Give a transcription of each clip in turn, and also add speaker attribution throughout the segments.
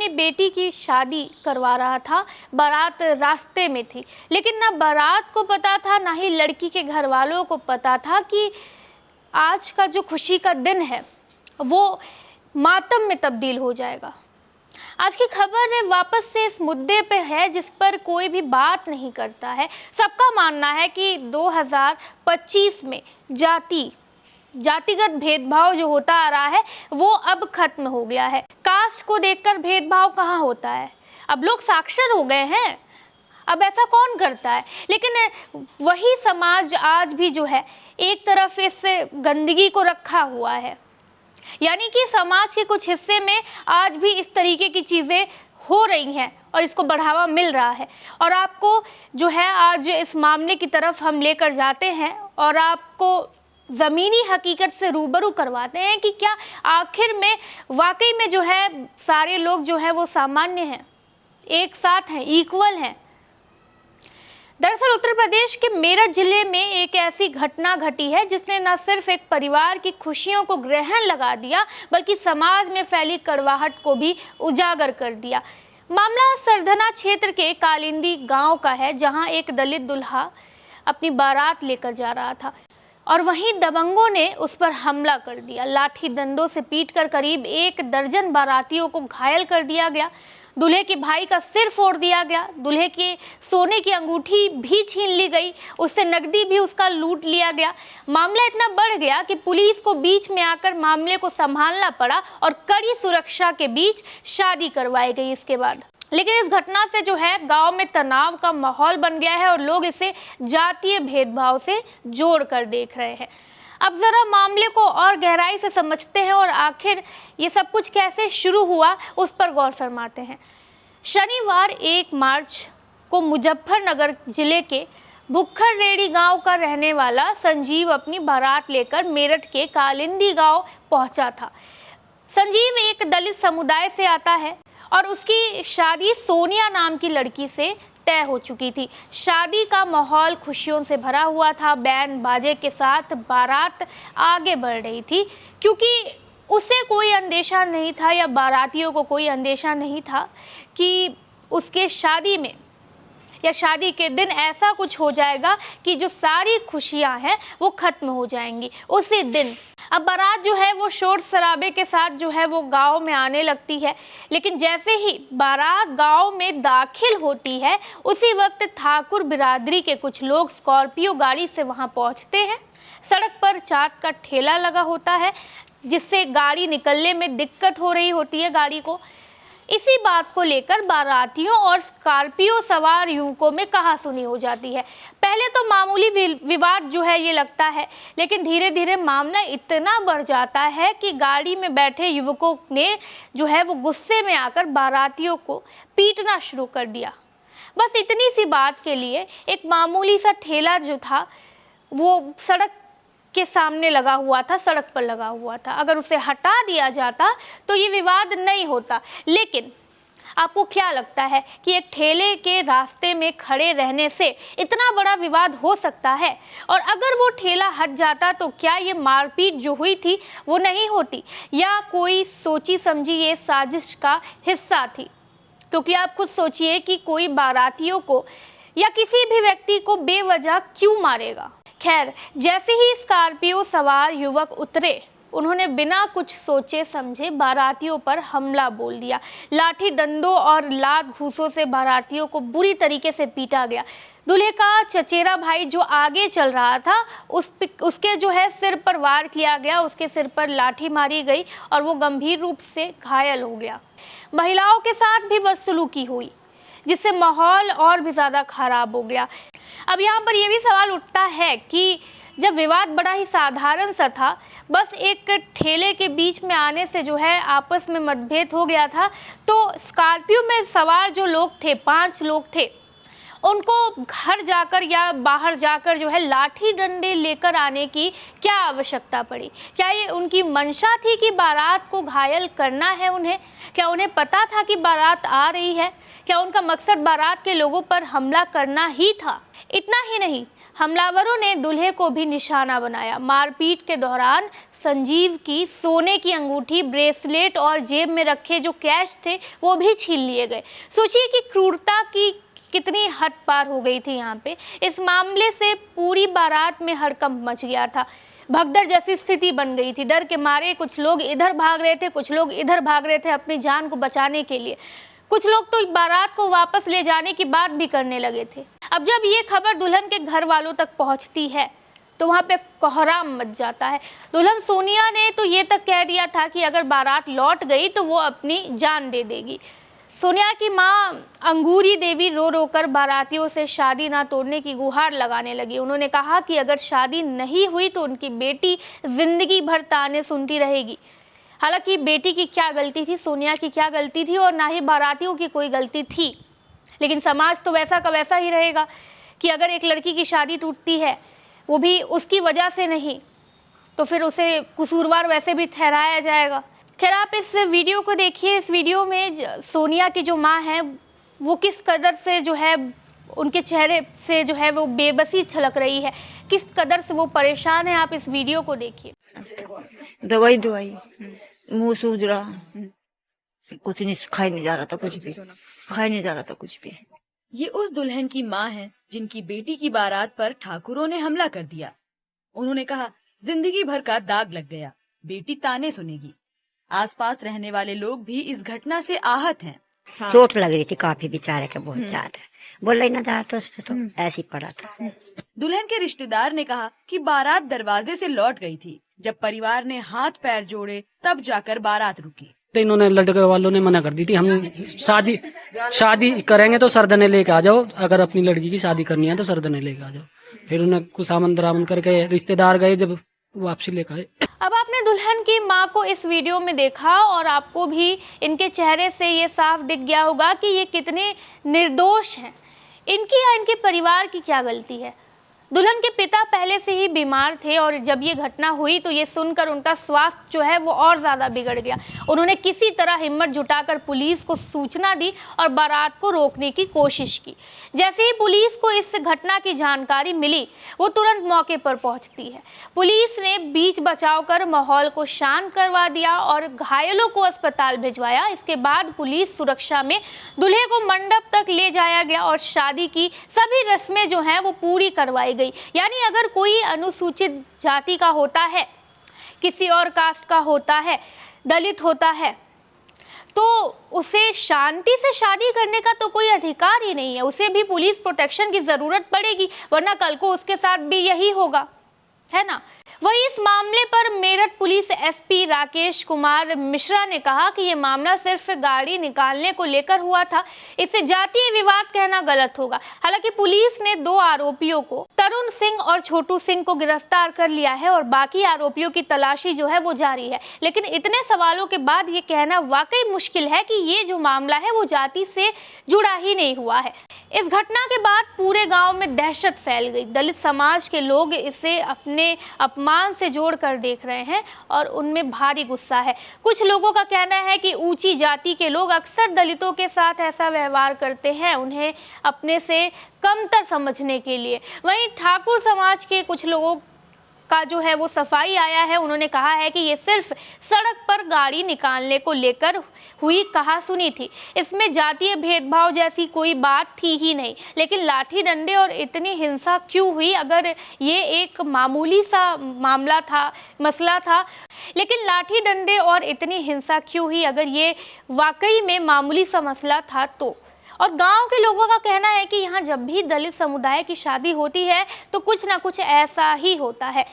Speaker 1: अपनी बेटी की शादी करवा रहा था। बारात रास्ते में थी, लेकिन ना बारात को पता था, ना ही लड़की के घर वालों को पता था कि आज का जो खुशी का दिन है वो मातम में तब्दील हो जाएगा। आज की खबर वापस से इस मुद्दे पे है जिस पर कोई भी बात नहीं करता है। सबका मानना है कि 2025 में जातिगत भेदभाव जो होता आ रहा है वो अब खत्म हो गया है। कास्ट को देखकर भेदभाव कहाँ होता है, अब लोग साक्षर हो गए हैं, अब ऐसा कौन करता है। लेकिन वही समाज आज भी जो है एक तरफ इस गंदगी को रखा हुआ है, यानी कि समाज के कुछ हिस्से में आज भी इस तरीके की चीज़ें हो रही हैं और इसको बढ़ावा मिल रहा है। और आपको जो है आज इस मामले की तरफ हम लेकर जाते हैं और आपको ज़मीनी हकीकत से रूबरू करवाते हैं कि क्या आखिर में वाकई में जो है सारे लोग जो है वो सामान्य हैं, एक साथ हैं, इक्वल हैं। दरअसल उत्तर प्रदेश के मेरठ जिले में एक ऐसी घटना घटी है जिसने न सिर्फ एक परिवार की खुशियों को ग्रहण लगा दिया बल्कि समाज में फैली कड़वाहट को भी उजागर कर दिया। मामला सरधना क्षेत्र के कालिंदी गांव का है, जहां एक दलित दूल्हा अपनी बारात लेकर जा रहा था और वहीं दबंगों ने उस पर हमला कर दिया। लाठी डंडों से पीटकर करीब 1 दर्जन बारातियों को घायल कर दिया गया। दूल्हे के भाई का सिर फोड़ दिया गया। दूल्हे के सोने की अंगूठी भी छीन ली गई, उससे नकदी भी उसका लूट लिया गया। मामला इतना बढ़ गया कि पुलिस को बीच में आकर मामले को संभालना पड़ा और कड़ी सुरक्षा के बीच शादी करवाई गई इसके बाद। लेकिन इस घटना से जो है गांव में तनाव का माहौल बन गया है और लोग इसे जातीय भेदभाव से जोड़कर देख रहे हैं। अब ज़रा मामले को और गहराई से समझते हैं और आखिर ये सब कुछ कैसे शुरू हुआ उस पर गौर फरमाते हैं। शनिवार 1 मार्च को मुजफ्फरनगर जिले के भुक्खर रेड़ी गांव का रहने वाला संजीव अपनी बारात लेकर मेरठ के कालिंदी गांव पहुंचा था। संजीव एक दलित समुदाय से आता है और उसकी शादी सोनिया नाम की लड़की से तय हो चुकी थी। शादी का माहौल खुशियों से भरा हुआ था। बैंड बाजे के साथ बारात आगे बढ़ रही थी, क्योंकि उसे कोई अंदेशा नहीं था या बारातियों को कोई अंदेशा नहीं था कि उसके शादी में या शादी के दिन ऐसा कुछ हो जाएगा कि जो सारी खुशियां हैं वो खत्म हो जाएंगी उसी दिन। अब बारात जो है वो शोर शराबे के साथ जो है वो गांव में आने लगती है, लेकिन जैसे ही बारात गांव में दाखिल होती है उसी वक्त ठाकुर बिरादरी के कुछ लोग स्कॉर्पियो गाड़ी से वहां पहुंचते हैं। सड़क पर चाट का ठेला लगा होता है जिससे गाड़ी निकलने में दिक्कत हो रही होती है गाड़ी को। इसी बात को लेकर बारातियों और स्कॉर्पियो सवार युवकों में कहासुनी हो जाती है। पहले तो मामूली विवाद जो है ये लगता है, लेकिन धीरे धीरे मामला इतना बढ़ जाता है कि गाड़ी में बैठे युवकों ने जो है वो गुस्से में आकर बारातियों को पीटना शुरू कर दिया। बस इतनी सी बात के लिए एक मामूली सा ठेला जो था वो सड़क के सामने लगा हुआ था, सड़क पर लगा हुआ था, अगर उसे हटा दिया जाता तो ये विवाद नहीं होता। लेकिन आपको क्या लगता है कि एक ठेले के रास्ते में खड़े रहने से इतना बड़ा विवाद हो सकता है? और अगर वो ठेला हट जाता तो क्या ये मारपीट जो हुई थी वो नहीं होती, या कोई सोची समझी ये साजिश का हिस्सा थी? क्योंकि आप खुद सोचिए कि कोई बारातियों को या किसी भी व्यक्ति को बेवजह क्यों मारेगा। खैर, जैसे ही स्कॉर्पियो सवार युवक उतरे उन्होंने बिना कुछ सोचे समझे बारातियों पर हमला बोल दिया। लाठी डंडों और लात घूंसों से बारातियों को बुरी तरीके से पीटा गया। दूल्हे का चचेरा भाई जो आगे चल रहा था उसके जो है सिर पर वार किया गया, उसके सिर पर लाठी मारी गई और वो गंभीर रूप से घायल हो गया। महिलाओं के साथ भी बदसलूकी हुई जिससे माहौल और भी ज़्यादा खराब हो गया। अब यहाँ पर यह भी सवाल उठता है कि जब विवाद बड़ा ही साधारण सा था, बस एक ठेले के बीच में आने से जो है आपस में मतभेद हो गया था, तो स्कॉर्पियो में सवार जो लोग थे, 5 लोग थे, उनको घर जाकर या बाहर जाकर जो है लाठी डंडे लेकर आने की क्या आवश्यकता पड़ी? क्या ये उनकी मंशा थी कि बारात को घायल करना है उन्हें? क्या उन्हें पता था कि बारात आ रही है? क्या उनका मकसद बारात के लोगों पर हमला करना ही था? इतना ही नहीं, हमलावरों ने दूल्हे को भी निशाना बनाया। मारपीट के दौरान संजीव की सोने की अंगूठी, ब्रेसलेट और जेब में रखे जो कैश थे वो भी छीन लिए गए। सोचिए कि क्रूरता की कितनी हद पार हो गई थी यहाँ पे। इस मामले से पूरी बारात में हड़कंप मच गया था, भगदड़ जैसी स्थिति बन गई थी। डर के मारे कुछ लोग इधर भाग रहे थे, कुछ लोग इधर भाग रहे थे अपनी जान को बचाने के लिए। कुछ लोग तो बारात को वापस ले जाने की बात भी करने लगे थे। अब जब ये खबर दुल्हन के घर वालों तक पहुंचती है तो वहाँ पे कोहराम मच जाता है। दुल्हन सोनिया ने तो ये तक कह दिया था कि अगर बारात लौट गई तो वो अपनी जान दे देगी। सोनिया की मां अंगूरी देवी रो रो कर बारातियों से शादी ना तोड़ने की गुहार लगाने लगी। उन्होंने कहा कि अगर शादी नहीं हुई तो उनकी बेटी जिंदगी भर ताने सुनती रहेगी। हालांकि बेटी की क्या गलती थी, सोनिया की क्या गलती थी, और ना ही बारातियों की कोई गलती थी, लेकिन समाज तो वैसा का वैसा ही रहेगा कि अगर एक लड़की की शादी टूटती है, वो भी उसकी वजह से नहीं, तो फिर उसे कसूरवार वैसे भी ठहराया जाएगा। खैर, आप इस वीडियो को देखिए। इस वीडियो में सोनिया की जो माँ है वो किस कदर से जो है, उनके चेहरे से जो है वो बेबसी छलक रही है, किस कदर से वो परेशान है। आप इस वीडियो को देखिए।
Speaker 2: दवाई मुंह सूज रहा, कुछ नहीं, खाई नहीं जा रहा था, कुछ भी खाई नहीं जा रहा था कुछ भी।
Speaker 3: ये उस दुल्हन की माँ है जिनकी बेटी की बारात पर ठाकुरों ने हमला कर दिया। उन्होंने कहा जिंदगी भर का दाग लग गया, बेटी ताने सुनेगी। आसपास रहने वाले लोग भी इस घटना से आहत हैं।
Speaker 2: हाँ। चोट लग रही थी काफी, बेचारे के बहुत ज्यादा, बोल ही ना जा तो उसपे तो ऐसे ही पड़ा था।
Speaker 3: दुल्हन के रिश्तेदार ने कहा कि बारात दरवाजे से लौट गई थी। जब परिवार ने हाथ पैर जोड़े तब जाकर बारात रुकी।
Speaker 4: इन्होंने, लड़के वालों ने मना कर दी थी, हम शादी करेंगे तो सरदने लेके आ जाओ, अगर अपनी लड़की की शादी करनी है तो सरदने लेके आ जाओ। फिर उन्हें कुछ सामान दरामद करके रिश्तेदार गए, जब वापसी लेकर आए।
Speaker 1: अब आपने दुल्हन की मां को इस वीडियो में देखा और आपको भी इनके चेहरे से ये साफ दिख गया होगा कि ये कितने निर्दोष हैं। इनकी या इनके परिवार की क्या गलती है? दुल्हन के पिता पहले से ही बीमार थे और जब ये घटना हुई तो ये सुनकर उनका स्वास्थ्य जो है वो और ज़्यादा बिगड़ गया। उन्होंने किसी तरह हिम्मत जुटाकर पुलिस को सूचना दी और बारात को रोकने की कोशिश की। जैसे ही पुलिस को इस घटना की जानकारी मिली, वो तुरंत मौके पर पहुंचती है। पुलिस ने बीच बचाव कर माहौल को शांत करवा दिया और घायलों को अस्पताल भिजवाया। इसके बाद पुलिस सुरक्षा में दूल्हे को मंडप तक ले जाया गया और शादी की सभी रस्में जो हैं वो पूरी करवाई गई। यानी अगर कोई अनुसूचित जाति का होता है, किसी और कास्ट का होता है, दलित होता है, तो उसे शांति से शादी करने का तो कोई अधिकार ही नहीं है। उसे भी पुलिस प्रोटेक्शन की जरूरत पड़ेगी, वरना कल को उसके साथ भी यही होगा, है ना। वही इस मामले पर मेरठ पुलिस एसपी राकेश कुमार मिश्रा ने कहा कि ये मामला सिर्फ गाड़ी निकालने को लेकर हुआ था, इसे जातीय विवाद कहना गलत होगा। हालांकि पुलिस ने 2 आरोपियों को, तरुण सिंह और छोटू सिंह को गिरफ्तार कर लिया है और बाकी आरोपियों की तलाशी जो है वो जारी है। लेकिन इतने सवालों के बाद ये कहना वाकई मुश्किल है कि ये जो मामला है वो जाति से जुड़ा ही नहीं हुआ है। इस घटना के बाद पूरे गाँव में दहशत फैल गई। दलित समाज के लोग इसे अपने अपमान से जोड़कर देख रहे हैं और उनमें भारी गुस्सा है। कुछ लोगों का कहना है कि ऊंची जाति के लोग अक्सर दलितों के साथ ऐसा व्यवहार करते हैं, उन्हें अपने से कमतर समझने के लिए। वहीं ठाकुर समाज के कुछ लोगों का जो है वो सफाई आया है। उन्होंने कहा है कि ये सिर्फ सड़क पर गाड़ी निकालने को लेकर हुई कहासुनी थी, इसमें जातीय भेदभाव जैसी कोई बात थी ही नहीं। लेकिन लाठी डंडे और इतनी हिंसा क्यों हुई? अगर ये एक मामूली सा मामला था, मसला था, लेकिन लाठी डंडे और इतनी हिंसा क्यों हुई अगर ये वाकई में मामूली सा मसला था तो? और गांव के लोगों का कहना है कि यहाँ जब भी दलित समुदाय की शादी होती है तो कुछ ना कुछ ऐसा ही होता है।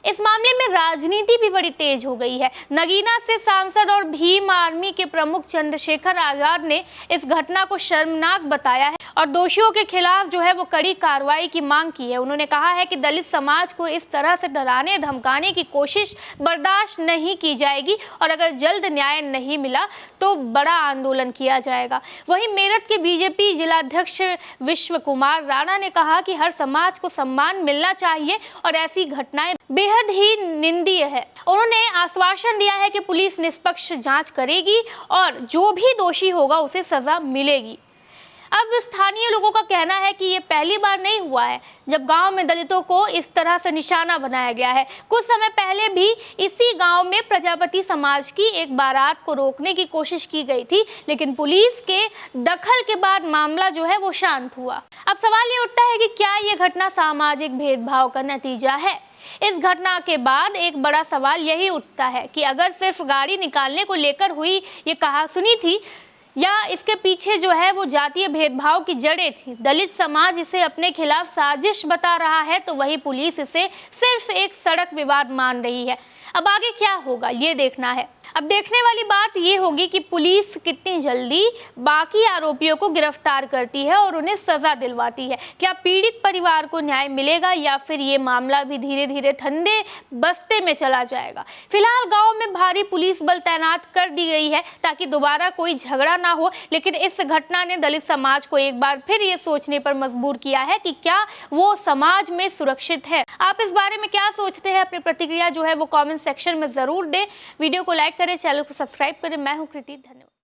Speaker 1: इस मामले में राजनीति भी बड़ी तेज हो गई है। नगीना से सांसद और भीम आर्मी के प्रमुख चंद्रशेखर आजाद ने इस घटना को शर्मनाक बताया है और दोषियों के खिलाफ जो है वो कड़ी कार्रवाई की मांग की है। उन्होंने कहा है कि दलित समाज को इस तरह से डराने धमकाने की कोशिश बर्दाश्त नहीं की जाएगी और अगर जल्द न्याय नहीं मिला तो बड़ा आंदोलन किया जाएगा। वहीं मेरठ के बीजेपी जिलाध्यक्ष विश्व कुमार राणा ने कहा कि हर समाज को सम्मान मिलना चाहिए और ऐसी घटनाएं बेहद ही निंदनीय है। उन्होंने आश्वासन दिया है कि पुलिस निष्पक्ष जांच करेगी और जो भी दोषी होगा उसे सजा मिलेगी। अब स्थानीय लोगों का कहना है कि ये पहली बार नहीं हुआ है जब गांव में दलितों को इस तरह से निशाना बनाया गया है। कुछ समय पहले भी इसी गांव में प्रजापति समाज की एक बारात को रोकने की कोशिश की गई थी, लेकिन पुलिस के दखल के बाद मामला जो है वो शांत हुआ। अब सवाल ये उठता है कि क्या ये घटना सामाजिक भेदभाव का नतीजा है? इस घटना के बाद एक बड़ा सवाल यही उठता है कि अगर सिर्फ गाड़ी निकालने को लेकर हुई ये कहासुनी थी या इसके पीछे जो है वो जातीय भेदभाव की जड़ें थी, दलित समाज इसे अपने खिलाफ साजिश बता रहा है तो वही पुलिस इसे सिर्फ एक सड़क विवाद मान रही है। अब आगे क्या होगा ये देखना है। अब देखने वाली बात ये होगी कि पुलिस कितनी जल्दी बाकी आरोपियों को गिरफ्तार करती है और उन्हें सजा दिलवाती है। क्या पीड़ित परिवार को न्याय मिलेगा या फिर ये मामला भी धीरे धीरे ठंडे बस्ते में चला जाएगा? फिलहाल गांव में भारी पुलिस बल तैनात कर दी गई है ताकि दोबारा कोई झगड़ा ना हो, लेकिन इस घटना ने दलित समाज को एक बार फिर ये सोचने पर मजबूर किया है कि क्या वो समाज में सुरक्षित है। आप इस बारे में क्या सोचते हैं? अपनी प्रतिक्रिया जो है वो कमेंट सेक्शन में जरूर दें। वीडियो को लाइक करें, चैनल को सब्सक्राइब करें। मैं हूं कृति, धन्यवाद।